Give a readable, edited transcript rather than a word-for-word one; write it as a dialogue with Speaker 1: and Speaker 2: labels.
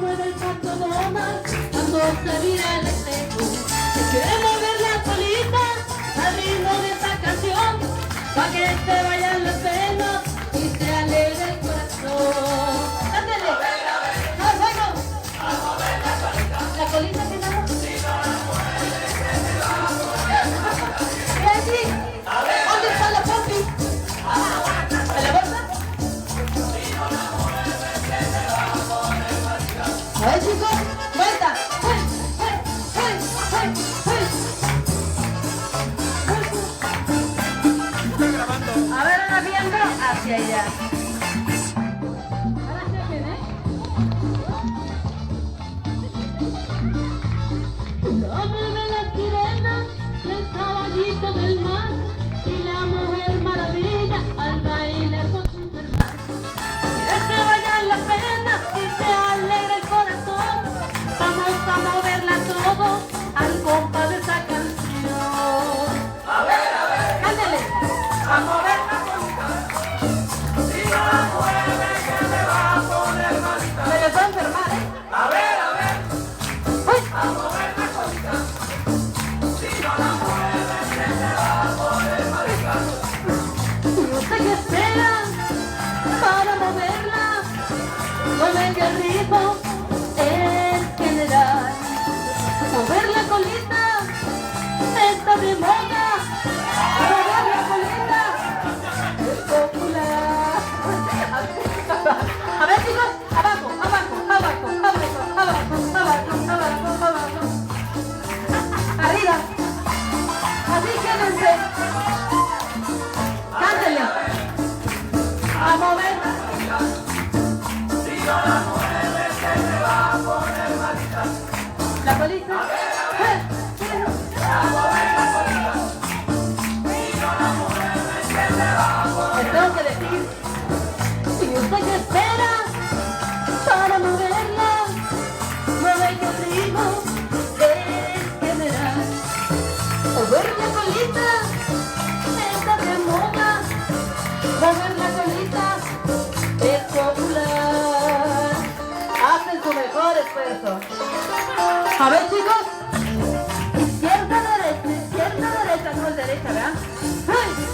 Speaker 1: mueve el pato Donald cuando se mira el espejo. Se quiere mover la colita al ritmo de esta canción, pa' que se vayan las penas y se alegre el corazón. ¡Ándale! ¡Ah, bueno!
Speaker 2: A mover la colita.
Speaker 1: La colita que nada.
Speaker 2: Si no la mueve, se te va a poner malita.
Speaker 1: ¿Qué así? ¿Dónde está la pompi? ¿En la bolsa?
Speaker 2: Si no la mueve, se te va a poner malita.
Speaker 1: A ver, chicos, vuelta. ¡Hey, hey, hey, hey, hey!
Speaker 3: Estoy grabando.
Speaker 1: A ver, ahora viendo hacia allá. Ahora hacia quién, La mueve la sirena, el caballito del mar y la mujer maravilla al bailar con su hermano. Que se vayan las penas y se alegra el corazón. Vamos a moverla todos al compás de esta canción.
Speaker 2: A ver,
Speaker 1: ¡Ándale!
Speaker 2: a mover la colita. Si no la mueve, se te va a poner malita.
Speaker 1: Se les va a enfermar, ¿eh?
Speaker 2: A ver,
Speaker 1: ¡Ay!
Speaker 2: a mover la colita. Si no la mueve, se te va a poner malita.
Speaker 1: No sé qué esperan para moverla. Mueven el ritmo en general. Mover la colita está de moda. Mover la colita es popular. A ver, chicos, abajo, abajo, abajo, abajo, abajo, abajo, abajo, abajo. Arriba. Así quédense. Cántale. A mover.
Speaker 2: Si no la mueve, se te va a poner malita.
Speaker 1: La colita.
Speaker 2: A mover la colita. Si no la mueve, se te va a poner.
Speaker 1: Les tengo que decir. ¿Y usted qué espera para moverla? Mueve que el ritmo es general. Mover la colita está de moda. Mover la colita es popular. Hacen su mejor esfuerzo. A ver, chicos. Izquierda, derecha, no es derecha, ¿verdad? ¡Ay!